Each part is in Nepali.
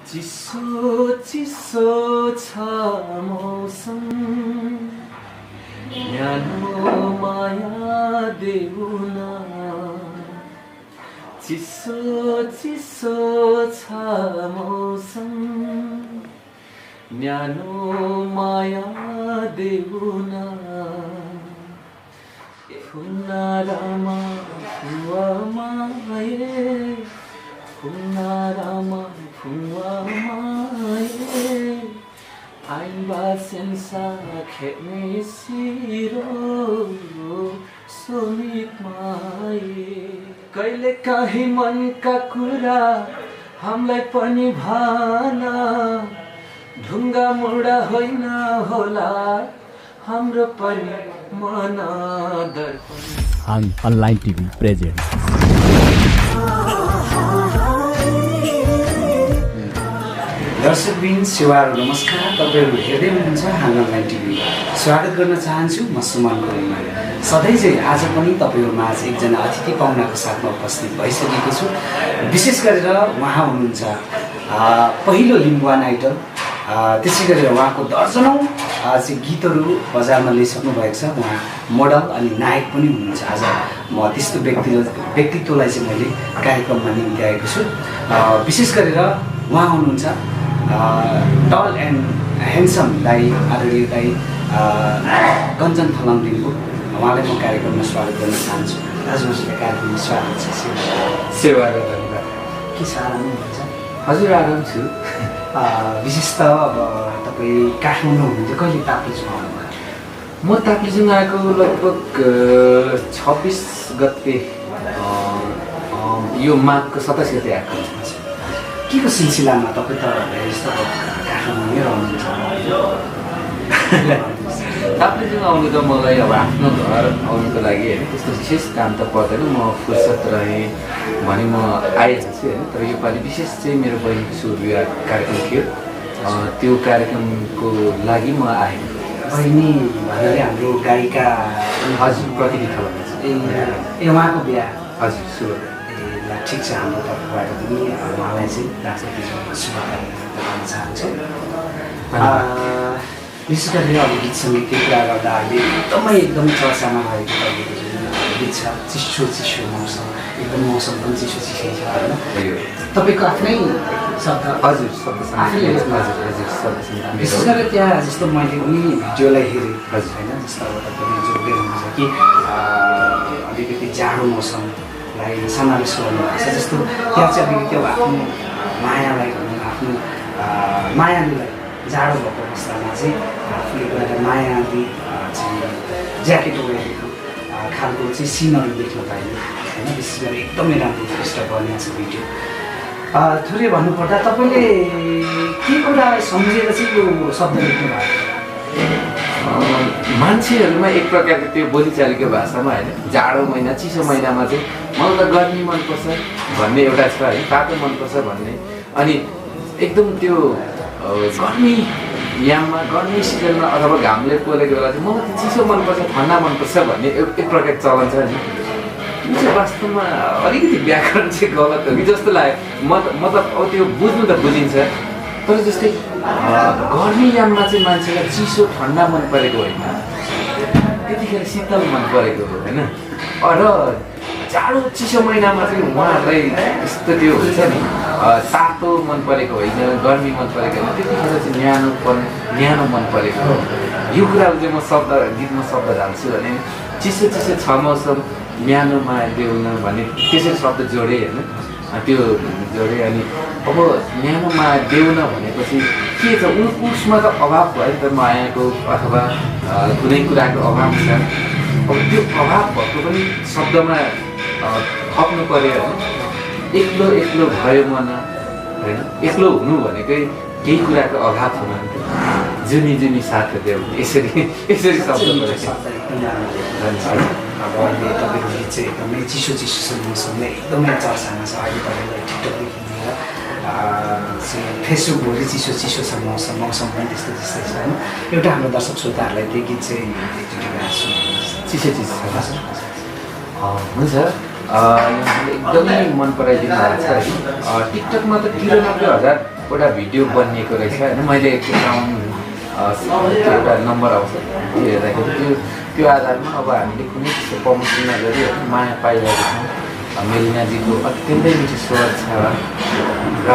चिसो चिसो छ मौसम न्यानो माया देऊ न चिसो चिसो छ मौसम न्यानो माया देऊ न फुनारामा फुवामाए फुनारामा फुवामाए आइबा सेन्सा खेल्ने सिरो सोमित माए कहिले काहीँ मनका कुरा हामीलाई पनि भाना ढुङ्गा मुडा होइन होला हाम्रो पनि मन Darpan Hang online TV present दर्शकबिन सेवाहरू नमस्कार। तपाईँहरू हेर्दै हुनुहुन्छ हाङ अनलाइन टिभी। स्वागत गर्न चाहन्छु म सुमन गुरुङमा। सधैँ चाहिँ आज पनि तपाईँहरूमा आज एकजना अतिथि पाहुनाको साथमा उपस्थित भइसकेको छु। विशेष गरेर उहाँ हुनुहुन्छ पहिलो लिम्बुवान आइडल, त्यसै गरेर उहाँको दर्जनौँ चाहिँ गीतहरू बजारमा ल्याइसक्नु भएको छ। उहाँ मोडल अनि नायक पनि हुनुहुन्छ। आज म त्यस्तो व्यक्तित्वलाई चाहिँ मैले कार्यक्रममा निम्ति आएको छु। विशेष गरेर उहाँ हुनुहुन्छ टल एन्ड ह्यान्डसम दाई, आदरणीय दाई कञ्चन थलङदिनको। उहाँलाई म कार्यक्रममा स्वागत गर्न चाहन्छु। आज उसलाई कार्यक्रममा स्वागत छ। सेवा र धन्यवाद। के छ, आराम हुनुहुन्छ? हजुर आराम छु। विशेष त अब तपाईँ काठमाडौँ हुनुहुन्थ्यो, कहिले ताप्लेजुङ आउनुभयो? म ताप्लेजुङ आएको लगभग 26 गते, यो माघको 27 गते आएको। के को सिलसिलामा तपाईँ त यस्तो काठमाडौँमै रहनुहुन्छ? ताप्लेजुङ आउनु त मलाई अब आफ्नो घर आउनुको लागि होइन त्यस्तो विशेष काम त पर्दैन। म फुर्सद रहेँ भने म आइहाल्छु होइन। तर योपालि विशेष चाहिँ मेरो बहिनीको शुभ विवाह कार्यक्रम थियो, त्यो कार्यक्रमको लागि म आएँ। बहिनी भन्नाले हाम्रो गायिका हजुर प्रतिनिधि थलङ। ए उहाँको बिहा? हजुर शुभ। ल ठिक छ, हाम्रो तर्फबाट पनि उहाँलाई चाहिँ राष्ट्रपतिमा शुभकामना गर्न चाहन्छु। विशेष गरेर अब गीत सङ्गीतको कुरा गर्दा अहिले एकदमै चर्चामा भएको तपाईँको जुन गीत छ चिसो चिसो मौसम, एकदम मौसम पनि चिसो चिसै छ होइन? तपाईँको आफ्नै शब्द? हजुर शब्द आफैले? विशेष गरेर त्यहाँ जस्तो मैले उनी भिडियोलाई हेरेँ हजुर होइन, जस्तो अब तपाईँले जोड्दै हुनुहुन्छ कि अलिकति जाडो मौसमलाई समावेश गर्नुभएको छ। जस्तो त्यहाँ चाहिँ अलिकति अब आफ्नो मायालाई भनौँ, आफ्नो मायालुलाई जाडो भएको अवस्थामा चाहिँ आफूले गएर माया आदि चाहिँ ज्याकेट ओढेको खालको चाहिँ सिनहरू देख्न पाइयो होइन। विशेष गरी एकदमै राम्रो उत्कृष्ट बनिएको छ भिडियो। थोरै भन्नुपर्दा तपाईँले के कुरा सम्झेर चाहिँ यो शब्द लेख्नु भएको? मान्छेहरूमा एक प्रकारको त्यो बोलीचालीको भाषामा होइन, जाडो महिना चिसो महिनामा चाहिँ मलाई त गर्मी मनपर्छ भन्ने एउटा छ है, तातो मनपर्छ भन्ने। अनि एकदम त्यो गर्मी याममा गर्मी सिजनमा अथवा घामले पोलेको बेला चाहिँ मलाई चाहिँ चिसो मनपर्छ, ठन्डा मनपर्छ भन्ने एक प्रकार चलन छ नि। त्यो चाहिँ वास्तवमा अलिकति व्याकरण चाहिँ गलत हो कि जस्तो लाग्यो। मतलब अब त्यो बुझ्नु त बुझिन्छ, तर जस्तै गर्मी याममा चाहिँ मान्छेलाई चिसो ठन्डा मन परेको होइन, त्यतिखेर शीतल मन परेको हो होइन। र जाडो चिसो महिनामा चाहिँ उहाँहरूलाई यस्तो त्यो हुन्छ नि, तातो मन परेको होइन, गर्मी मन परेको होइन, त्यतिखेर चाहिँ न्यानो मन परेको हो। यो कुराहरू चाहिँ म गीतमा शब्द हाल्छु भने चिसो चिसो छ मौसम न्यानो माया देउन भन्ने त्यसरी शब्द जोडेँ होइन, त्यो जोडेँ। अनि अब न्यानो माया देउन भनेपछि के छ, उसमा त अभाव भयो नि त, मायाको अथवा कुनै कुराको अभाव छ। अब त्यो अभाव भएको पनि शब्दमा थप्नु पऱ्यो होइन। एक्लो एक्लो भयो मन होइन, एक्लो हुनु भनेकै केही कुराको अभाव हुन नि त, जुनी जुनी साथ देऊ, यसरी शब्द अब अहिले तपाईँको गीत चाहिँ एकदमै चिसो चिसो मौसमले एकदमै चर्चामा छ। अहिले तपाईँलाई टिकटकदेखि लिएर फेसबुकभरि चिसो चिसो छ मौसम पनि त्यस्तै त्यस्तै छ होइन। एउटा हाम्रो दर्शक श्रोताहरूलाई त्यो गीत चाहिँ एकचोटि गाएर सुनाउनुहोस्। चिसो चिसो छ हुन्छ। एकदमै मन पराइदिनु भएको छ है। टिकटकमा त 93,000 एउटा भिडियो बनिएको रहेछ होइन मैले एउटा नम्बर आउँछ त्यो हेर्दाखेरि त्यो आधारमा अब हामीले कुनै त्यस्तो प्रमोसन नगरी माया पाइरहेको छौँ। मेलिनाजीको अत्यन्तै मिठो स्वर छ र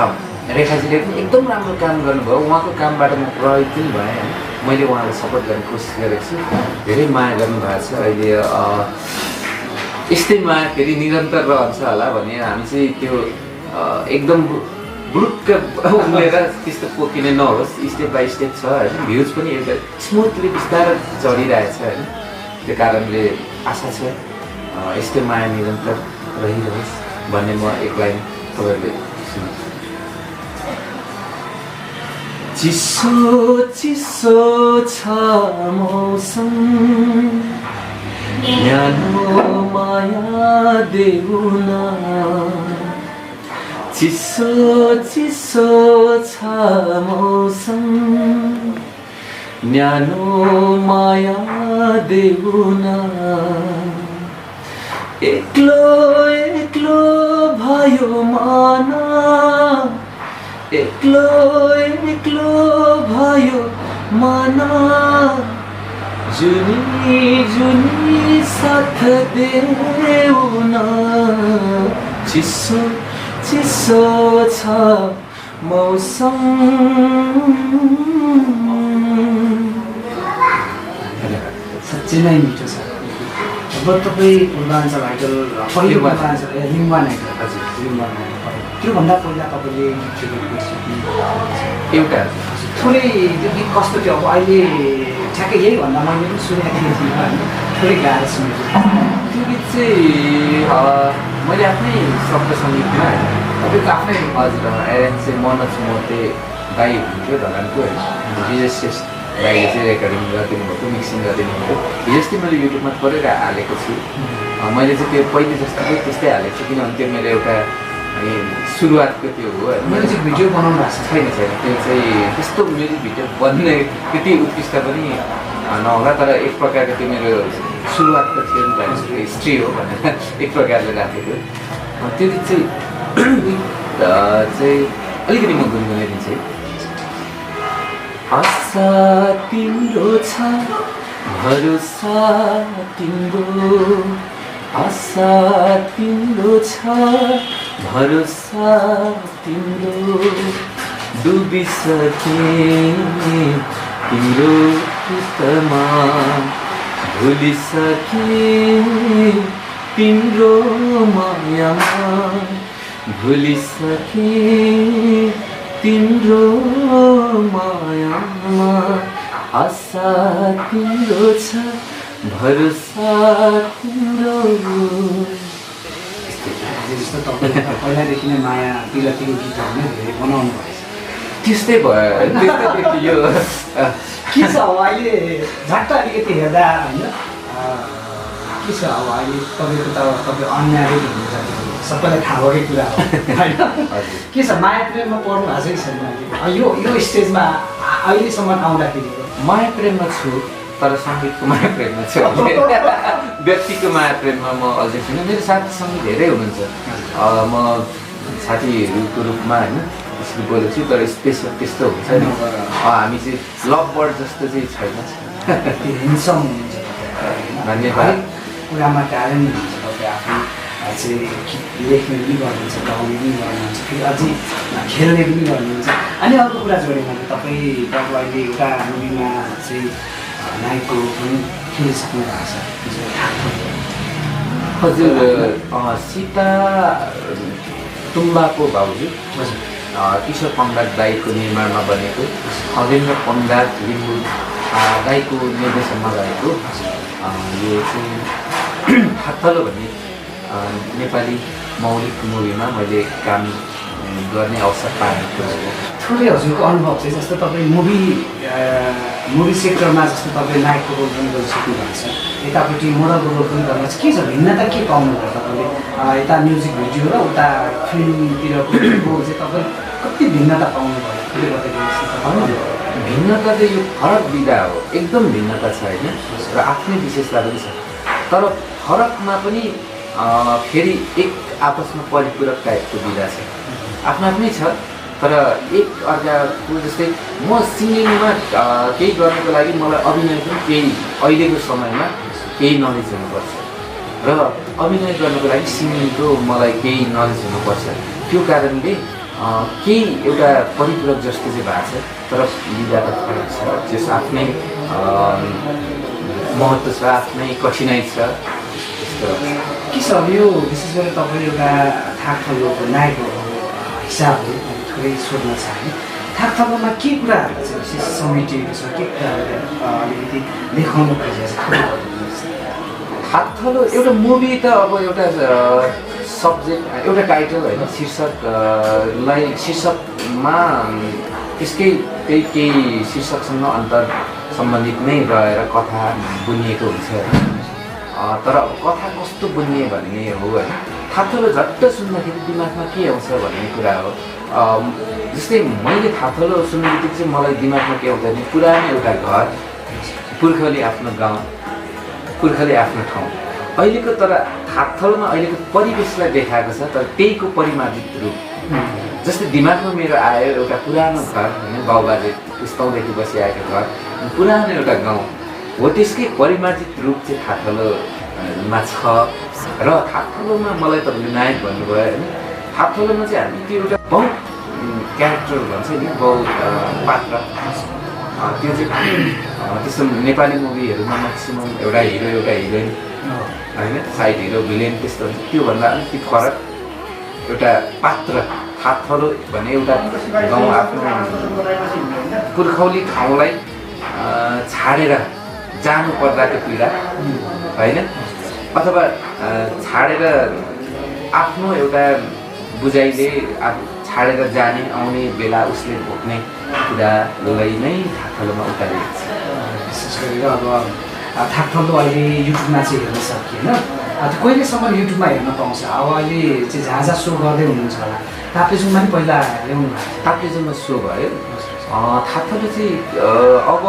रेखाजीले एकदम राम्रो काम गर्नुभयो। उहाँको कामबाट म प्रभावित पनि भएँ होइन। मैले उहाँलाई सपोर्ट गर्ने कोसिस गरेको छु। धेरै माया गर्नुभएको छ। अहिले यस्तै माया फेरि निरन्तर रहन्छ होला भने हामी चाहिँ त्यो एकदम बुढुक्क उम्लेर त्यस्तो पोकिने नहोस्। स्टेप बाई स्टेप छ होइन। भ्युज पनि एउटा स्मुथली बिस्तारै चढिरहेछ होइन। त्यो कारणले आशा छ यस्तै माया निरन्तर रहिरहोस् भन्ने म एक लाइन तपाईँहरूले सुन्नु। चिसो चिसो छ मौसम न्यानो माया देऊ न। चिसो चिसो छ मौसम न्यानो माया देऊ न। एक्लो एक्लो भयो मन एक्लो एक्लो भयो मन जुनी जुनी साथ देऊ न। चिसो चिसो छ मौसम। साँच्चै नै मिठो छ। अब तपाईँ पूर्वाञ्चल आइडल पहिलो पूर्वाञ्चल लिम्बुवान आइडल हजुर लिम्बुवान आइडल त्योभन्दा पहिला तपाईँले एउटा थोरै त्यो गीत कस्तो थियो अब अहिले ठ्याक्कै यही भन्दा मैले पनि सुनेको थिएँ होइन थोरै गाएर सुनेको त्यो गीत चाहिँ मैले आफ्नै शब्द सङ्गीतमा तपाईँको आफ्नै हजुर एरेन्ज चाहिँ मनोज मोते दाई हुन्थ्यो धरानको होइन। विजय दाइले चाहिँ रेकर्डिङ गरिदिनु भएको मिक्सिङ गरिदिनु भएको। हिजोस्ति मैले युट्युबमा थोरै हालेको छु। मैले चाहिँ त्यो पहिले जस्तो चाहिँ त्यस्तै हालेको छु किनभने त्यो मेरो एउटा सुरुवातको त्यो हो होइन। म्युजिक भिडियो बनाउनु भएको छैन त्यो चाहिँ त्यस्तो म्युजिक भिडियो बन्ने त्यति उत्कृष्ट पनि नहोला तर एक प्रकारको त्यो मेरो सुरुवातको थियो नि त हिस्ट्री हो भनेर एक प्रकारले राखेको। त्यो गीत चाहिँ अलिकति म गुनगुनाइदिन्छु। आशा तिम्रो छ भरोसा तिम्रो आशा तिम्रो छ भरोसा तिम्रो डुबिसके तिम्रो पुतमा भुलिसके तिम्रो मायामा भुलिसके तिम्रो मायामा आशा तिम्रो छ भरोसा तिम्रो। जस्तो तपाईँले पहिलादेखि नै माया पिरतीको गीतहरू नै धेरै बनाउनु भएछ त्यस्तै भयो त्यस्तै देखियो। के छ अब अहिले झट्ट अलिकति हेर्दा होइन के छ अब अहिले तपाईँको त तपाईँ अनम्यारिड हुनुहुन्छ सबैलाई थाहा भएकै कुरा हो होइन। के छ माया प्रेममा पर्नु भएको छैन अहिले यो स्टेजमा अहिलेसम्म आउँदाखेरि? माया प्रेममा छु तर सङ्गीतको माया प्रेममा छु। व्यक्तिको माया प्रेममा म अझै छुइनँ। मेरो साथी सङ्गीत धेरै हुनुहुन्छ। म साथीहरूको रूपमा होइन त्यसरी बोलेको छु तर स्पेसल त्यस्तो हुन्छ नि हामी चाहिँ लभ बर्ड जस्तो चाहिँ छैन। हिँड्सम हुनुहुन्छ धन्यवाद। कुरामा ट्यालेन्ट हुन्छ तपाईँ आफै चाहिँ लेख्ने पनि गर्नुहुन्छ गाउने पनि गर्नुहुन्छ फेरि अझै खेल्ने पनि गर्नुहुन्छ। अनि अर्को कुरा जोडेँ भने तपाईँ अहिले एउटा मुभीमा चाहिँ नायकको पनि खेलिसक्नु भएको छ हजुर। सीता तुम्बाको भाउजू हजुर किशोर पङ्गाल दाईको निर्माणमा बनेको अगेन्द्र पङ्गाल लिम्बू दाईको निर्देशनमा रहेको यो चाहिँ फात्तलो भन्ने नेपाली मौलिक मुभीमा मैले काम गर्ने अवसर पाएको छु। थोरै हजुरको अनुभव चाहिँ जस्तो तपाईँ मुभी सेक्टरमा जस्तो तपाईँ नायकको रोल पनि गरिसक्नु भएको छ यतापट्टि मोडलको रोल पनि गर्नु छ। के छ भिन्नता के पाउनुभयो तपाईँले यता म्युजिक भिडियो र उता फिल्मतिरको रोल चाहिँ तपाईँ कति भिन्नता पाउनुभयो? त्यसले गर्दाखेरि भिन्नता चाहिँ यो फरक विधा हो एकदम भिन्नता छ होइन र आफ्नै विशेषता पनि छ तर फरकमा पनि फेरि एक आपसमा परिपूरक टाइपको विधा छ। आफ्नो आफ्नै छ तर एक अर्काको जस्तै म सिङ्गिङमा केही गर्नको लागि मलाई अभिनय पनि केही अहिलेको समयमा केही नलेज हुनुपर्छ र अभिनय गर्नको लागि सिङ्गिङको मलाई केही नलेज हुनुपर्छ। त्यो कारणले केही एउटा परिपूरक जस्तो चाहिँ भएको छ, तर विधा त फरक छ, त्यस आफ्नै महत्त्व छ, आफ्नै कठिनाइ छ। त्यस्तो के छ अब यो विशेष गरेर तपाईँले एउटा थाकथलोको नायकको हिसाबले थोरै सोध्न चाहे थाकथलोमा के कुराहरू चाहिँ विशेष समेटिएको छ, के कुराहरू अलिकति देखाउनु खोजेको छ? थाकथलो एउटा मुभी त अब एउटा सब्जेक्ट एउटा टाइटल होइन, शीर्षकमा त्यसकै केही शीर्षकसँग अन्तर सम्बन्धित नै रहेर कथा बुनिएको हुन्छ होइन। तर कथा कस्तो बुन्ने भन्ने हो होइन। थाकथलो झट्ट सुन्दाखेरि दिमागमा के आउँछ भन्ने कुरा हो। जस्तै मैले थाकथलो सुन्ने बित्तिकै चाहिँ मलाई दिमागमा के आउँछ भने पुरानो एउटा घर, पुर्खौली आफ्नो गाउँ, पुर्खौली आफ्नो ठाउँ। अहिलेको तर थाकथलोमा अहिलेको परिवेशलाई देखाएको छ, तर त्यहीको परिमार्जित रूप। जस्तै दिमागमा मेरो आयो एउटा पुरानो घर होइन, बाउबाले पुस्ताउँदेखि बसिआएको घर, पुरानो एउटा गाउँ हो, त्यसकै परिमार्जित रूप चाहिँ थाकथलोमा छ। र थाकथलोमा मलाई तपाईँले नायक भन्नुभयो होइन, थाकथलोमा चाहिँ हामी त्यो एउटा बहुत क्यारेक्टर भन्छ नि, बहुत पात्र, त्यो चाहिँ त्यस्तो नेपाली मुभीहरूमा म्याक्सिमम् एउटा हिरो एउटा हिरोइन होइन, साइड हिरो भिलेन त्यस्तो हुन्छ। त्योभन्दा अलिकति फरक एउटा पात्र थाकथलो भने एउटा गाउँ आफ्नो पुर्खौली ठाउँलाई छाडेर जानु पर्दाको पीडा होइन, अथवा छाडेर आफ्नो एउटा बुझाइले छाडेर जाने आउने बेला उसले भोग्ने कुरालाई नै थाकथलोमा उतारिएको छ। विशेष गरेर अब थाकथलो अहिले युट्युबमा चाहिँ हेर्न सकिएन, कहिलेसम्म युट्युबमा हेर्न पाउँछ? अब अहिले चाहिँ जहाँ जहाँ सो गर्दै हुनुहुन्छ होला, ताप्लेजुङमा पनि पहिला ल्याउनु भएको ताप्लेजुङमा सो भयो। थाकथलो चाहिँ अब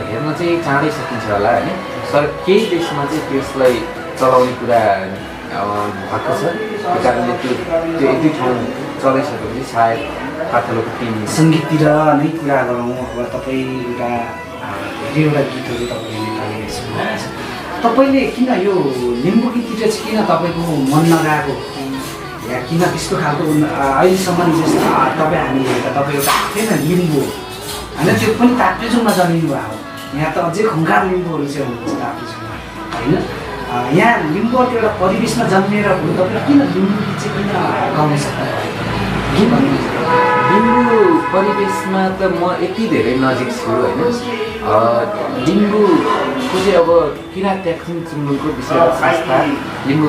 हेर्न चाहिँ चाँडै सकिन्छ होला होइन, तर केही देशमा चाहिँ त्यसलाई चलाउने कुरा भएको छ। त्यो कारणले त्यो एक दुई ठाउँ चलाइसकेपछि सायद थाकथलोको टिम सङ्गीततिर नै कुरा गरौँ। अब तपाईँ एउटा धेरैवटा गीतहरू तपाईँले नेपाली सुन्नुभएको छ, तपाईँले किन यो लिम्बू गीततिर चाहिँ किन तपाईँको मन नगएको, या किन त्यस्तो खालको अहिलेसम्म जस्तो तपाईँ हामी हेर्दा तपाईँ एउटा आफ्नै लिम्बू होइन, त्यो पनि ताप्लेजुङमा जन्मिनु भएको, यहाँ त अझै खुङ्खार लिम्बूहरू चाहिँ हुनुहुन्छ ताप्लेजुङमा होइन। यहाँ लिम्बूको एउटा परिवेशमा जन्मिएर हो, तपाईँले किन लिम्बू गीत चाहिँ किन गाउन सक्नुभयो? के भन्नुहुन्छ? लिम्बू परिवेशमा त म यति धेरै नजिक छु होइन। लिम्बूको चाहिँ अब किराँत ट्याक्सिङ चुम्बुङको विषयमा संस्था लिम्बू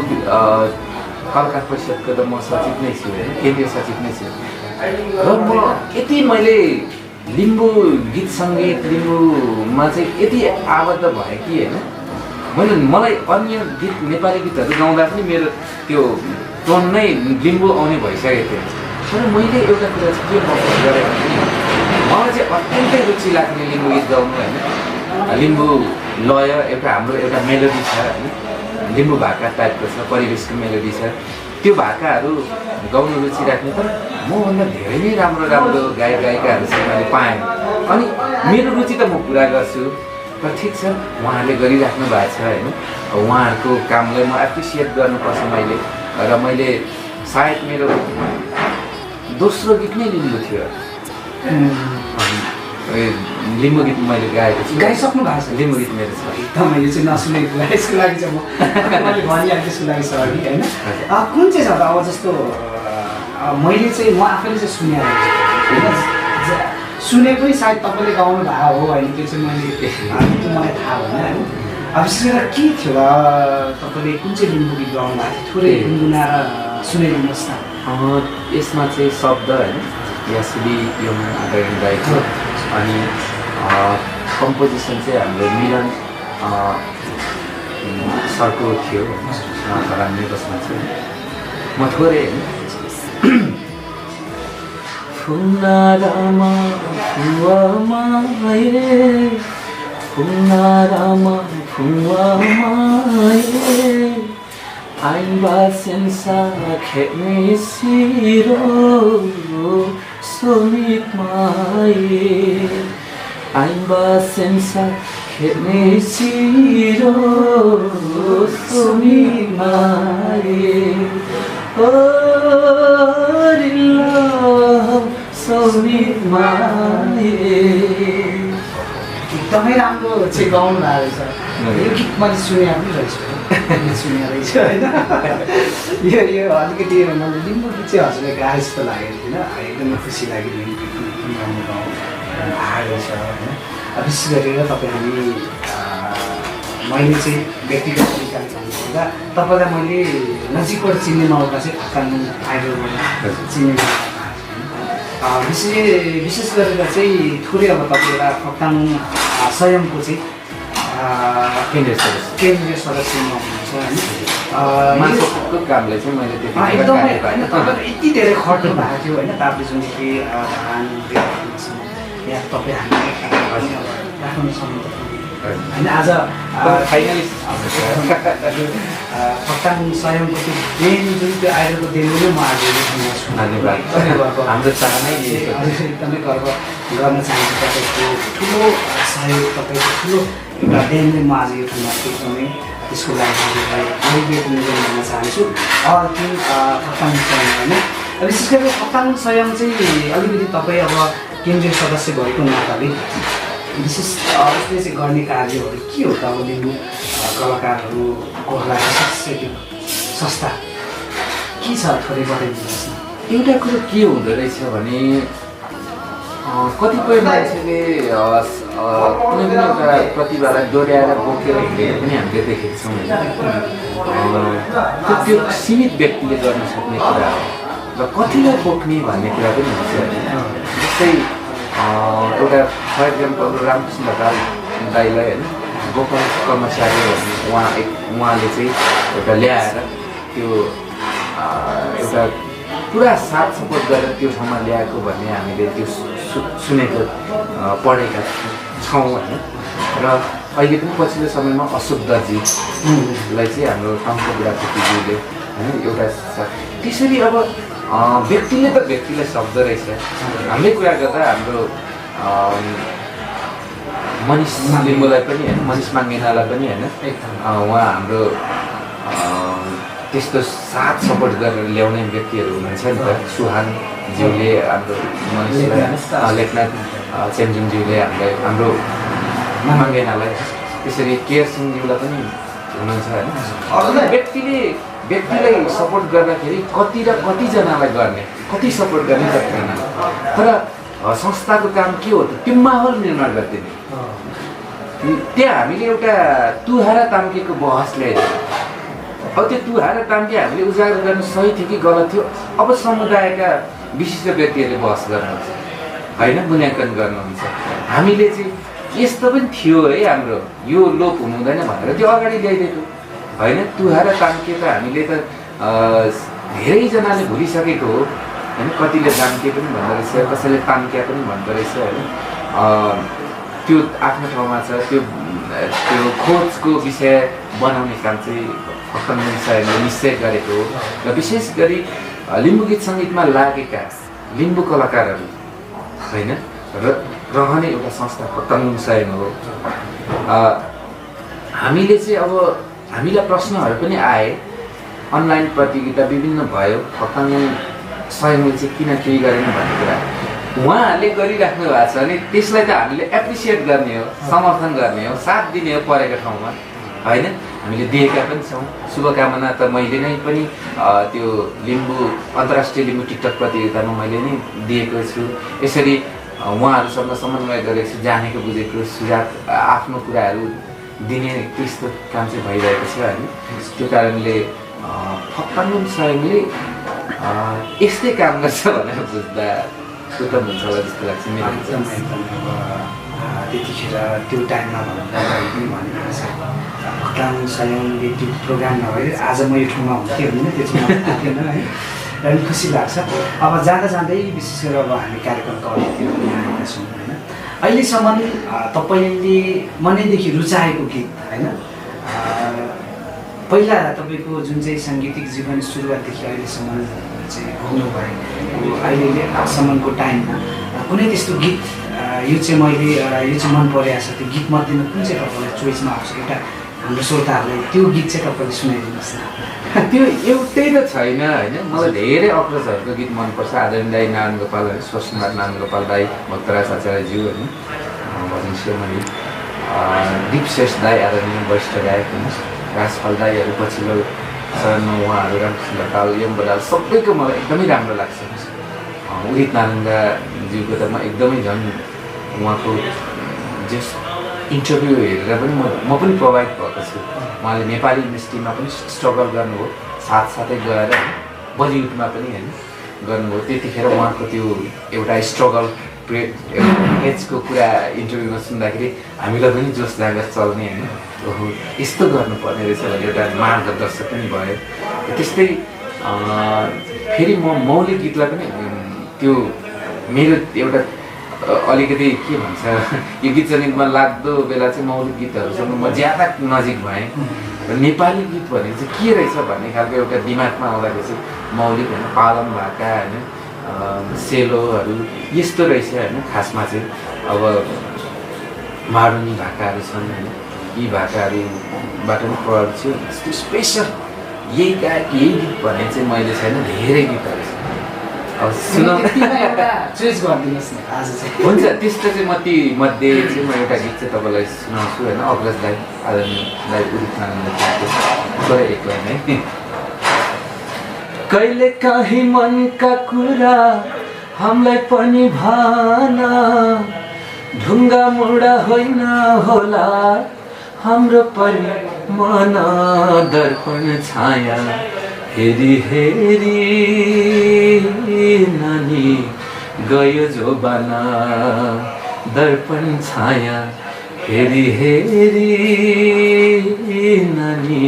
कलका परिषदको त म सचिव नै छु होइन, केन्द्रीय सचिव नै छु। र म यति मैले लिम्बू गीत सङ्गीत लिम्बूमा चाहिँ यति आबद्ध भएँ कि होइन, मलाई अन्य गीत नेपाली गीतहरू गाउँदा पनि मेरो त्यो टोन नै लिम्बू आउने भइसकेको थियो। तर मैले एउटा कुरा चाहिँ के महसुस गरेँ भने मलाई चाहिँ अत्यन्तै रुचि लाग्ने लिम्बू गीत गाउनु होइन। लिम्बू लय एउटा हाम्रो एउटा मेलोडी छ होइन, लिम्बू भाका टाइपको छ, परिवेशको मेलोडी छ, त्यो भाकाहरू गाउनु रुचि राख्ने। तर मभन्दा धेरै नै राम्रो राम्रो गायक गायिकाहरू चाहिँ मैले पाएँ, अनि मेरो रुचि त म पुरा गर्छु। तर ठिक छ, उहाँहरूले गरिराख्नु भएको छ होइन, उहाँहरूको कामलाई म एप्रिसिएट गर्नुपर्छ मैले। र मैले सायद मेरो दोस्रो गीत नै लिम्बू थियो, लिम्बू गीत मैले गाएको छु। गाइसक्नु भएको छ? लिम्बू गीत मेरो छ एकदम, यो चाहिँ नसुनेको यसको लागि चाहिँ मैले भनिहालेँ त्यसको लागि सरी होइन। कुन चाहिँ छ त अब जस्तो मैले चाहिँ म आफैले चाहिँ सुनेको होइन, सुने पनि सायद तपाईँले गाउनु भएको हो होइन, त्यो चाहिँ मैले मलाई थाहा भएन होइन। अब विशेष गरेर के थियो तपाईँले कुन चाहिँ लिम्बू गीत गाउनु भएको थियो, थोरै गुनगुनाएर सुनाइदिनुहोस् न। यसमा चाहिँ शब्द होइन यासुली यमुना आदरण राईको, अनि कम्पोजिसन चाहिँ हाम्रो मिलन सरको थियो होइन, धरानी बसमा चाहिँ म थोरै होइन। फुङ्गारामा फुवामाए फुङ्गारामा फुवामाए आइम्बा सेन्सा खेल्ने सिरो सुमित माये आइम्बा सेन्सा खेल्ने सिरो सुमित माये रिल्ला सुमित माये एकदमै राम्रो चाहिँ गाउनु भएको रहेछ यो गीत मैले सुने पनि रहेछु सुने रहेछ होइन यो अलिकति मैले लिम्बू गीत चाहिँ हजुरले गाए जस्तो लागेको थिएन एकदमै खुसी लाग्यो लिम्बू गीत राम्रो गाउँ आएको छ होइन विशेष गरेर तपाईँ हामी मैले चाहिँ व्यक्तिगत तरिकाले भन्नुपर्दा तपाईँलाई मैले नजिकबाट चिन्ने मौका चाहिँ खतम आइडलबाट चिन्ने मौका विशेष गरेर चाहिँ थोरै अब तपाईँ एउटा खप्ताङ स्वयंको चाहिँ केन्द्रीय सदस्य हुनुहुन्छ होइन मान्छेको कामले चाहिँ मैले एकदमै होइन तपाईँले यति धेरै खट्नु भएको थियो होइन ताप्लेजुङदेखि धान यहाँ तपाईँ हामी राख्नु सक्नु होइन आज फाइनलिस्ट खप्ताङ स्वयंको त्यो देन जुन त्यो आइडलको देनले नै म आज हाम्रो चाहनै एकदमै गर्व गर्न चाहन्छु तपाईँको ठुलो सहयोग तपाईँको ठुलो एउटा देनले म आज यो ठाउँमा एकदमै त्यसको लागि हजुरलाई गर्न चाहन्छु टिम खप्ताङ स्वयं होइन विशेष गरी खप्ताङ स्वयं चाहिँ अलिकति तपाईँ अब केन्द्रीय सदस्य भएको नाताले विशेष उसले चाहिँ गर्ने कार्यहरू के हो त अब लिम्बू कलाकारहरूको लागि संस्था के छ थोरै बताइदिनुहोस् न एउटा कुरो के हुँदो रहेछ भने कतिपय मान्छेले कुनै पनि एउटा प्रतिभालाई डोर्याएर बोकेर हिँडेको पनि हामीले देखेको छौँ होइन त्यो सीमित व्यक्तिले गर्न सक्ने कुरा हो र कतिलाई बोक्ने भन्ने कुरा पनि हुन्छ होइन जस्तै एउटा फर इक्जाम्पल रामकृष्ण ढकाल दाईलाई होइन गोपाल कर्मचारी भन्ने उहाँले चाहिँ एउटा ल्याएर त्यो एउटा पुरा साथ सपोर्ट गरेर त्यो ठाउँमा ल्याएको भन्ने हामीले त्यो सुनेको पढेका छौँ होइन र अहिले पनि पछिल्लो समयमा अशोक दर्जीलाई चाहिँ हाम्रो टङ्क बुढाथोकीज्यूले होइन एउटा त्यसरी अब व्यक्तिले त व्यक्तिलाई सक्दो रहेछ हामीले कुरा गर्दा हाम्रो मनिष लिम्बूलाई पनि होइन मनिष माङ्गेनालाई पनि होइन उहाँ हाम्रो त्यस्तो साथ सपोर्ट गरेर ल्याउने व्यक्तिहरू हुनुहुन्छ नि त सुहानज्यूले हाम्रो मनिषलाई लेखनाथ चेम्जुङज्यूले हामीलाई हाम्रो माङ्गेनालाई त्यसरी केयर सिंहज्यूलाई पनि हुनुहुन्छ होइन व्यक्तिलाई सपोर्ट गर्दाखेरि कति र कतिजनालाई गर्ने कति सपोर्ट गर्ने कतिजनालाई तर संस्थाको काम के हो त त्यो माहौल निर्माण गरिदिने त्यहाँ हामीले एउटा तुहा र ताम्केको बहस ल्याइदियो अब त्यो तुहा र ताम्के हामीले उजागर गर्नु सही थियो कि गलत थियो अब समुदायका विशिष्ट व्यक्तिहरूले बहस गर्नुहुन्छ होइन मूल्याङ्कन गर्नुहुन्छ हामीले चाहिँ यस्तो पनि थियो है हाम्रो यो लोप हुनु हुँदैन भनेर त्यो अगाडि ल्याइदिएको होइन तुहा र ताम्के त हामीले त धेरैजनाले भुलिसकेको हो होइन कतिले ताम्के पनि भन्दो रहेछ कसैले ताम्क्या पनि भन्दो रहेछ होइन त्यो आफ्नो ठाउँमा छ त्यो खोजको विषय बनाउने काम चाहिँ खप्ताङ साहेबले निश्चय गरेको हो र विशेष गरी लिम्बू गीत सङ्गीतमा लागेका लिम्बू कलाकारहरू होइन र रहने एउटा संस्था खप्ताङ साहेब हो हामीले चाहिँ अब हामीलाई प्रश्नहरू पनि आए अनलाइन प्रतियोगिता विभिन्न भयो खप्ताङ स्वयंले चाहिँ किन केही गरेन भन्ने कुरा उहाँहरूले गरिराख्नु भएको छ भने त्यसलाई त हामीले एप्रिसिएट गर्ने हो समर्थन गर्ने हो साथ दिने हो परेको ठाउँमा होइन हामीले दिएका पनि छौँ शुभकामना त मैले नै पनि त्यो लिम्बू अन्तर्राष्ट्रिय लिम्बू टिकटक प्रतियोगितामा मैले नै दिएको छु यसरी उहाँहरूसँग समन्वय गरेको छु जानेको बुझेको सुझाव आफ्नो कुराहरू दिने त्यस्तो काम चाहिँ भइरहेको छ होइन त्यो कारणले खप्ताङ स्वयंले यस्तै काम गर्छ भनेर बुझ्दा उत्तम हुन्छ होला जस्तो लाग्छ मेरो त्यतिखेर त्यो टाइममा भन्दाखेरि भनेको छ खप्ताङ स्वयंले त्यो प्रोग्राम नभए आज म यो ठाउँमा हुन्थेँ होइन त्यो चाहिँ थिएन है र खुसी लाग्छ अब जाँदा जाँदै विशेष गरेर अब हामी कार्यक्रमको अलिकति आएका छौँ होइन अहिलेसम्म तपाईँले मनैदेखि रुचाएको गीत होइन पहिला तपाईँको जुन चाहिँ साङ्गीतिक जीवन सुरुवातदेखि अहिलेसम्म चाहिँ घुम्नुभयो अहिलेसम्मको टाइममा कुनै त्यस्तो गीत यो चाहिँ मन परिरहेको छ त्यो गीतमध्येमा कुन चाहिँ तपाईँलाई चोइसमा आउँछ एउटा हाम्रो श्रोताहरूलाई त्यो गीत चाहिँ तपाईँले सुनाइदिनुहोस् न। त्यो एउटै त छैन होइन, मलाई धेरै अग्रजहरूको गीत मनपर्छ। आदरणीय दाई नारायण गोपाल होइन, स्वस्ननाथ नारायण गोपाल दाई, भक्तराज आचार्यज्यू होइन, भजन शिरोमणि दीपश्रेष्ठ दाई आदरणीय वरिष्ठ गायक होइन, राजपाल दाईहरू पछिल्लो चरणमा उहाँहरू रामकृष्ण ढकाल, यम बदाल सबैको मलाई एकदमै राम्रो लाग्छ। उदित नारायणज्यूको त म एकदमै झन् उहाँको जस इन्टरभ्यू हेरेर पनि म पनि प्रभावित भएको छु। उहाँले नेपाली इन्डस्ट्रीमा पनि स्ट्रगल गर्नुभयो, साथसाथै गएर बलिउडमा पनि होइन गर्नुभयो। त्यतिखेर उहाँको त्यो एउटा स्ट्रगल एजको कुरा इन्टरभ्यूमा सुन्दाखेरि हामीलाई पनि जोस जागर चल्ने होइन, ओहो यस्तो गर्नुपर्ने रहेछ भन्ने एउटा मार्गदर्शक पनि भयो। त्यस्तै फेरि म मौलिक गीतलाई पनि त्यो मेरो एउटा अलिकति के भन्छ यो गीत सङ्गीतमा लाग्दो बेला चाहिँ मौलिक गीतहरूसँग म ज्यादा नजिक भएँ। र नेपाली गीत भनेको चाहिँ के रहेछ भन्ने खालको एउटा दिमागमा आउँदाखेरि चाहिँ मौलिक होइन, पालम भाका होइन, सेलोहरू यस्तो रहेछ होइन। खासमा चाहिँ अब मारुनी भाकाहरू छन् होइन, यी भाकाहरूबाट पनि प्रभावित छु। त्यो स्पेसल यही गायक यही गीत भन्ने चाहिँ मैले छैन, धेरै गीतहरू छ। अब चोइस गरिदिनुहोस् न आज चाहिँ। हुन्छ, त्यस्तो चाहिँ म ती मध्ये चाहिँ म एउटा गीत चाहिँ तपाईँलाई सुनाउँछु होइन, अग्रजलाई आदरणीयलाई उदित नारायणले एकलाई नै। कहिले काहीँ मनका कुरा हामीलाई पनि भन, ढुङ्गा मुढा होइन होला हाम्रो पनि मन, दर्पण छाया हेरी हेरी नानी गयो जोबाना, दर्पण छाया हेरी हेरी नानी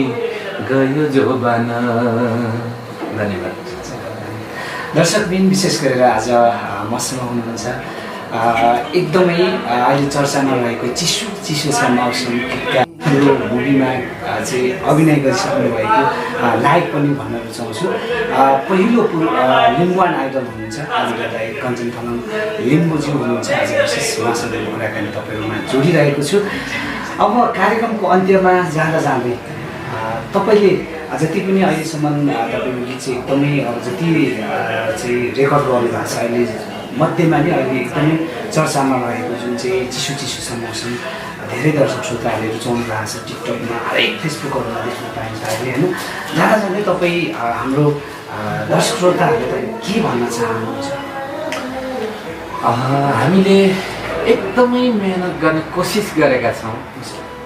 गयो जोबाना। धन्यवाद। दर्शकबिन विशेष गरेर आज मसँग हुनुहुन्छ एकदमै अहिले चर्चामा रहेको चिसो चिसो छ मौसम यो मुभीमा चाहिँ अभिनय गरिसक्नु भएको लायक पनि भन्न रुचाउँछु। पहिलो लिम्बुवान आइडल हुनुहुन्छ आदित्य दाई, कञ्चन थङन लिम्बुज्यू हुनुहुन्छ। आज विशेष उहाँसँग कुराकानी तपाईँहरूमा जोडिरहेको छु। अब कार्यक्रमको अन्त्यमा जाँदा जाँदै तपाईँले जति पनि अहिलेसम्म तपाईँको गीत चाहिँ एकदमै अब जति चाहिँ रेकर्ड गर्नुभएको छ अहिले मध्येमा नै अहिले एकदमै चर्चामा रहेको जुन चाहिँ चिसो चिसो छ मौसम, धेरै दर्शक श्रोताहरूले रुचाउनु भएको छ। टिकटकमा हरेक फेसबुकहरूमा देख्न पाइन्छ अहिले होइन। जाँदा जाँदै तपाईँ हाम्रो दर्शक श्रोताहरूले तपाईँ के भन्न चाहनुहुन्छ? हामीले एकदमै मेहनत गर्ने कोसिस गरेका छौँ,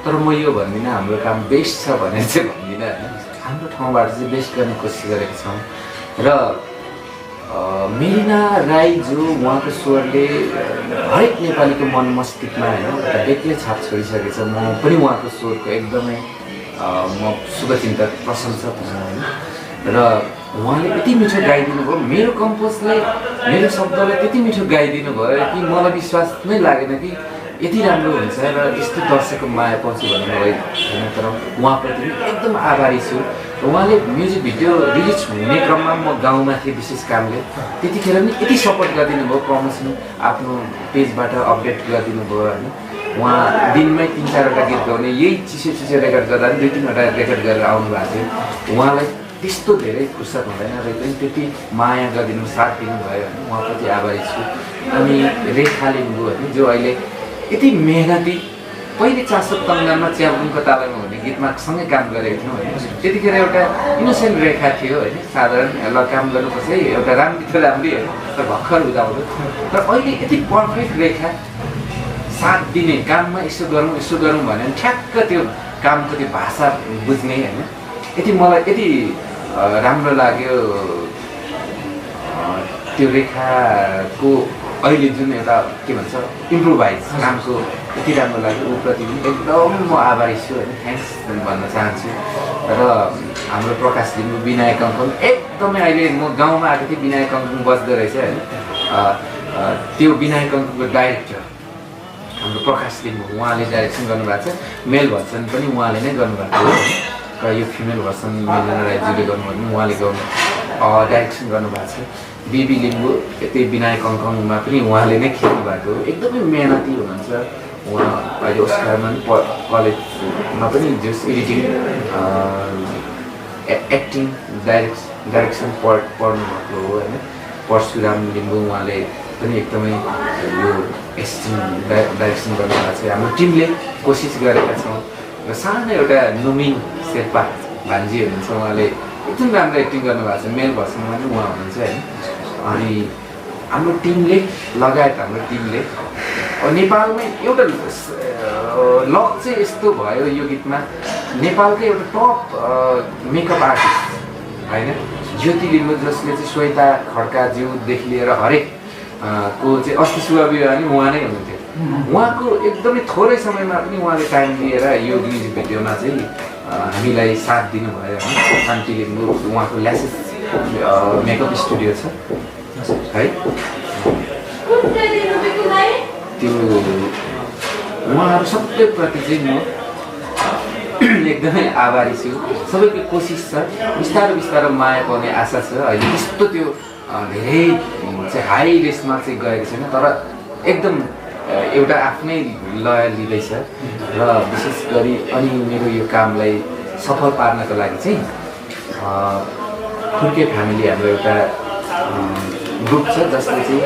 तर म यो भन्दिनँ हाम्रो काम बेस्ट छ भनेर चाहिँ भन्दिनँ होइन। हाम्रो ठाउँबाट चाहिँ बेस्ट गर्ने कोसिस गरेका छौँ। र मेरिना राई जो उहाँको स्वरले हरेक नेपालीको मन मस्तिष्कमा होइन एउटा बेग्लै छाप छोडिसकेको छ। म पनि उहाँको स्वरको एकदमै म शुभचिन्तक प्रशंसक हुँ होइन। र उहाँले यति मिठो गाइदिनु भयो, मेरो कम्पोजलाई मेरो शब्दलाई त्यति मिठो गाइदिनु भयो कि मलाई विश्वास नै लागेन कि यति राम्रो हुन्छ र यस्तो दर्शकको माया पाउँछु भन्ने मलाई होइन। तर उहाँप्रति एकदम आभारी छु। उहाँले म्युजिक भिडियो रिलिज हुने क्रममा म गाउँमा थिएँ विशेष कामले, त्यतिखेर पनि यति सपोर्ट गरिदिनु भयो, प्रमोसन आफ्नो पेजबाट अपडेट गरिदिनु भयो होइन। उहाँ दिनमै 3-4वटा गीत गाउने, यही चिसो चिसो रेकर्ड गर्दा पनि 2-3वटा रेकर्ड गरेर आउनु भएको थियो। उहाँलाई त्यस्तो धेरै फुर्सद हुँदैन र पनि त्यति माया गरिदिनु, साथ दिनुभयो होइन, उहाँप्रति आभारी छु। अनि रेखा लिम्बू होइन जो अहिले यति मेहनती, पहिले चासो तङ्गामा च्याब्रुङको तालैमा हुने गीतमा सँगै काम गरेको थियौँ होइन। त्यतिखेर एउटा इनोसेन्ट रेखा थियो होइन, साधारण ल काम गर्नुपर्छ है, एउटा राम्रो गीत राम्रै होइन तर भर्खर हुँदाहुँदो। तर अहिले यति पर्फेक्ट रेखा, साथ दिने, काममा यसो गरौँ भने ठ्याक्क त्यो कामको त्यो भाषा बुझ्ने होइन। यति मलाई यति राम्रो लाग्यो त्यो रेखाको अहिले जुन एउटा के भन्छ इम्प्रोभाइज कामको यति राम्रो लाग्यो। ऊप्रति पनि एकदम म आभारी छु होइन, थ्याङ्क्स भन्न चाहन्छु। र हाम्रो प्रकाश लिम्बू, विनायक अङ्कल एकदमै अहिले म गाउँमा आएको थिएँ, विनायक अङ्कल बस्दो रहेछ होइन। त्यो विनायक अङ्कलको डाइरेक्टर हाम्रो प्रकाश लिम्बू, उहाँले डाइरेक्सन गर्नुभएको छ। मेल भन्छन् पनि उहाँले नै गर्नुभएको हो। का यो फिमेल भर्सन मेलिना राईज्यूले गर्नुभयो भने उहाँले डाइरेक्सन गर्नुभएको छ। बिबी लिम्बू त्यही विनायक अङ्कङमा पनि उहाँले नै खेल्नु भएको हो। एकदमै मेहनती हुनुहुन्छ उहाँ। अहिले ओस्कारमा कलेजमा पनि जस एडिटिङ एक्टिङ डाइरेक्सन पढ्नु भएको हो होइन। परशुराम लिम्बू उहाँले पनि एकदमै यो एसिस्टेन्ट डाइरेक्सन गर्नुभएको छ। हाम्रो टिमले कोसिस गरेका छौँ र सानो एउटा नुमिङ शेर्पा भान्जी हुनुहुन्छ उहाँले एकदम राम्रो एक्टिङ गर्नुभएको छ। मेल भर्सनमा पनि उहाँ हुनुहुन्छ होइन। अनि हाम्रो टिमले लगायत हाम्रो टिमले नेपालमै एउटा लक चाहिँ यस्तो भयो यो गीतमा नेपालकै एउटा टप मेकअप आर्टिस्ट होइन ज्योति लिम्बू जसले चाहिँ श्वेता खड्काज्यूदेखि लिएर हरेक को चाहिँ अस्ति शुभ विवाह नि उहाँ नै हुनुहुन्थ्यो। उहाँको एकदमै थोरै समयमा पनि उहाँले टाइम लिएर यो म्युजिक भिडियोमा चाहिँ हामीलाई साथ दिनुभयो होइन। शान्ति लिम्बू उहाँको ल्यासेस मेकअप स्टुडियो छ है। त्यो उहाँहरू सबैप्रति चाहिँ म एकदमै आभारी छु। सबैको कोसिस छ, बिस्तारो बिस्तारो माया पाउने आशा छ। अहिले त्यस्तो त्यो धेरै चाहिँ हाई रेसमा चाहिँ गएको छैन तर एकदम एउटा आफ्नै लय लिँदैछ र विशेष गरी अनि मेरो यो कामलाई सफल पार्नको लागि चाहिँ फुर्के फ्यामिली हाम्रो एउटा ग्रुप छ जसले चाहिँ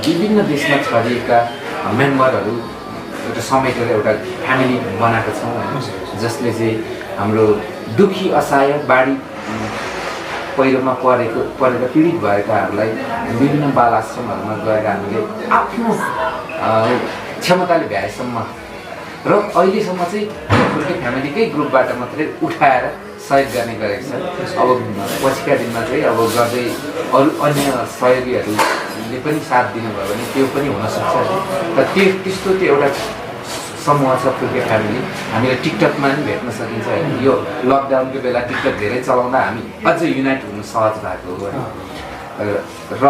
विभिन्न देशमा छरिएका मेम्बरहरू एउटा समेटेर एउटा फ्यामिली बनाएको छौँ होइन। जसले चाहिँ हाम्रो दुखी असहाय बाढी पहिरोमा परेर पीडित भएकाहरूलाई विभिन्न बाल आश्रमहरूमा गएर हामीले आफ्नो क्षमताले भ्याएसम्म र अहिलेसम्म चाहिँ फुर्के फ्यामिलीकै ग्रुपबाट मात्रै उठाएर सहयोग गर्ने गरेको छ। अब पछिका दिनमा चाहिँ अब गर्दै अरू अन्य सहयोगीहरूले पनि साथ दिनुभयो भने त्यो पनि हुनसक्छ र त्यस्तो त्यो एउटा समूह छ फुर्के फ्यामिली। हामीले टिकटकमा पनि भेट्न सकिन्छ होइन। यो लकडाउनको बेला टिकटक धेरै चलाउँदा हामी अझै युनाइट हुनु सहज भएको हो र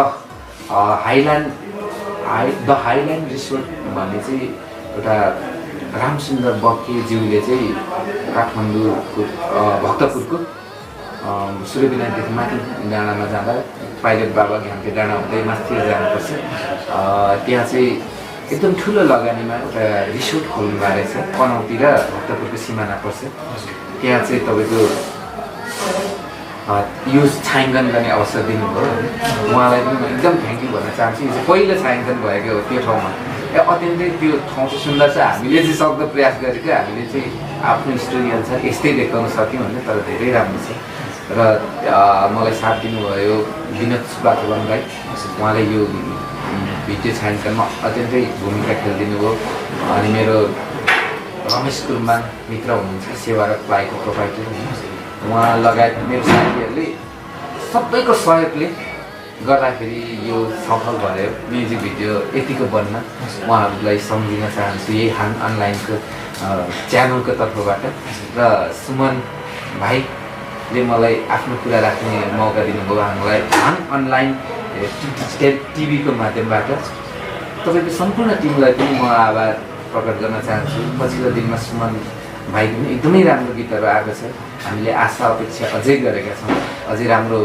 द हाइल्यान्ड रिसोर्ट भन्ने चाहिँ एउटा रामसुन्दर बक्केज्यूले चाहिँ काठमाडौँको भक्तपुरको सूर्यविनायकदेखि माथि डाँडामा जाँदा पाइलट बाबा घ्याम्पे डाँडा हुँदै माथि जानुपर्छ। त्यहाँ चाहिँ एकदम ठुलो लगानीमा एउटा रिसोर्ट खोल्नु भएको छ। पनौती र भक्तपुरको सिमाना पर्छ। त्यहाँ चाहिँ तपाईँको यो छायाङ्कन गर्ने अवसर दिनुभयो। उहाँलाई पनि म एकदम थ्याङ्क यू भन्न चाहन्छु। यो चाहिँ पहिलो छायाङ्कन भएको हो त्यो ठाउँमा। अत्यन्तै त्यो ठाउँ चाहिँ सुन्दर छ। हामीले चाहिँ सक्दो प्रयास गरेको हामीले चाहिँ आफ्नो स्टोरी अनुसार यस्तै देखाउन सक्यौँ भने तर धेरै राम्रो छ। र मलाई साथ दिनुभयो विनोद सुब्बाथुवाङलाई। उहाँले यो भिडियो छायाङ्कनमा अत्यन्तै भूमिका खेलिदिनु भयो। अनि मेरो रमेश गुरुमान मित्र हुनुहुन्छ सेवारत बाइकको प्रोभाइडर उहाँ लगायत मेरो साथीहरूले सबैको सहयोगले गर्दाखेरि यो सफल भयो म्युजिक भिडियो यतिको बन्न। उहाँहरूलाई सम्झिन चाहन्छु यही हान अनलाइनको च्यानलको तर्फबाट। र सुमन भाइले मलाई आफ्नो कुरा राख्ने मौका दिनुभयो हामीलाई हान अनलाइन टिभीको माध्यमबाट। तपाईँको सम्पूर्ण टिमलाई पनि म आभार प्रकट गर्न चाहन्छु। पछिल्लो दिनमा सुमन भाइको पनि एकदमै राम्रो गीतहरू आएको छ। हामीले आशा अपेक्षा अझै गरेका छौँ अझै राम्रो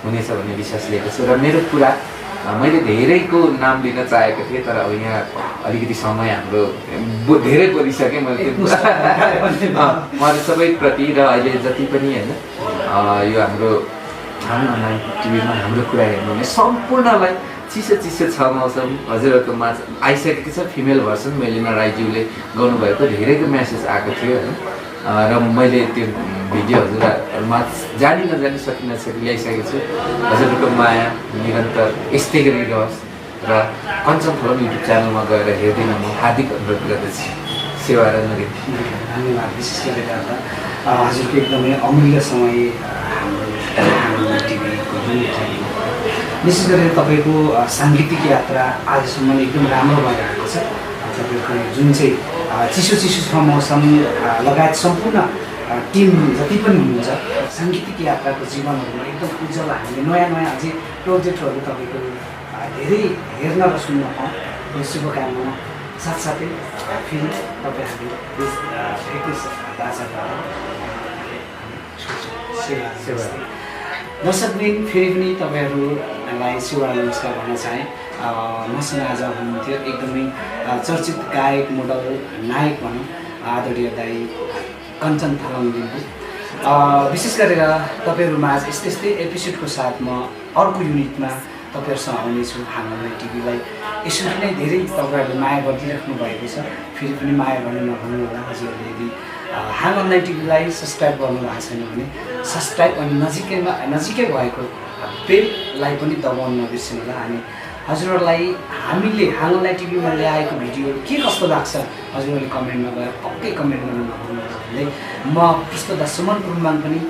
हुनेछ भन्ने विश्वास लिएको छु। र मेरो कुरा मैले धेरैको नाम लिन चाहेको थिएँ तर अब यहाँ अलिकति समय हाम्रो धेरै बोलिसकेँ मैले उहाँहरू सबैप्रति र अहिले जति पनि होइन यो हाम्रो अनलाइन टिभीमा हाम्रो कुरा हेर्नु भने सम्पूर्णलाई चिसो चिसो छ मौसम हजुरहरूकोमा आइसकेको छ। फिमेल भर्सन मेलिना राईज्यूले गाउनुभएको धेरैको म्यासेज आएको थियो होइन। र मैले त्यो भिडियो हजुरहरूमा जानी नजानी सकि नसकि ल्याइसकेको छु। हजुरहरूको माया निरन्तर यस्तै गरिरहोस् र कञ्चन फिल्म युट्युब च्यानलमा गएर हेर्दिन म हार्दिक अनुरोध गर्दछु। सेवा र नगरी धन्यवाद। विशेष गरेर हजुरको एकदमै अमूल्य समय हाम्रो टिभीको विशेष गरेर तपाईँको साङ्गीतिक यात्रा आजसम्म एकदम राम्रो भइरहेको छ। तपाईँको जुन चाहिँ चिसो चिसो छ मौसम लगायत सम्पूर्ण टिम जति पनि हुनुहुन्छ साङ्गीतिक यात्राको जीवनहरूमा एकदम उज्जवल हामीले नयाँ नयाँ अझै प्रोजेक्टहरू तपाईँको धेरै हेर्न र सुन्न पाऊँ यो शुभकामना। साथसाथै फेरि तपाईँहरूले आशा सेवा दर्शकवृन्द फेरि पनि तपाईँहरूलाई सेवा नमस्कार भन्न चाहेँ। मसँग आज हुनुहुन्थ्यो एकदमै चर्चित गायक मोडल नायक भनौँ आदरणीय दाई कञ्चन थालङ लिम्बू। विशेष गरेर तपाईँहरूमा आज यस्तै यस्तै एपिसोडको साथ म अर्को युनिटमा तपाईँहरूसँग आउनेछु। हाम्रो टिभीलाई यसरी नै धेरै तपाईँहरूले माया गरिदिइराख्नु भएको छ, फेरि पनि माया गर्नु नभन्नु होला। हजुरहरूले यदि हाम्रो टिभीलाई सब्सक्राइब गर्नुभएको छैन भने सब्सक्राइब अनि नजिकै भएको बेललाई पनि दबाउनु नबिर्सिनु होला। अनि हजुरहरूलाई हामीले हाम्रो टिभीमा ल्याएको भिडियोहरू के कस्तो लाग्छ हजुरहरूले कमेन्टमा गएर पक्कै कमेन्ट गर्नु नभन्नु होला भन्दै म प्रस्तुता सुमन गुरुङ पनि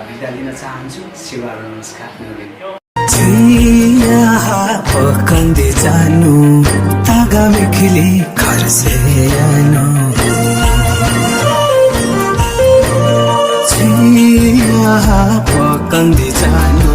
बिदा लिन चाहन्छु। सेवा र नमस्कार। पकंदे जानु तागा मिखिली खर्से आनो पकंदे जानु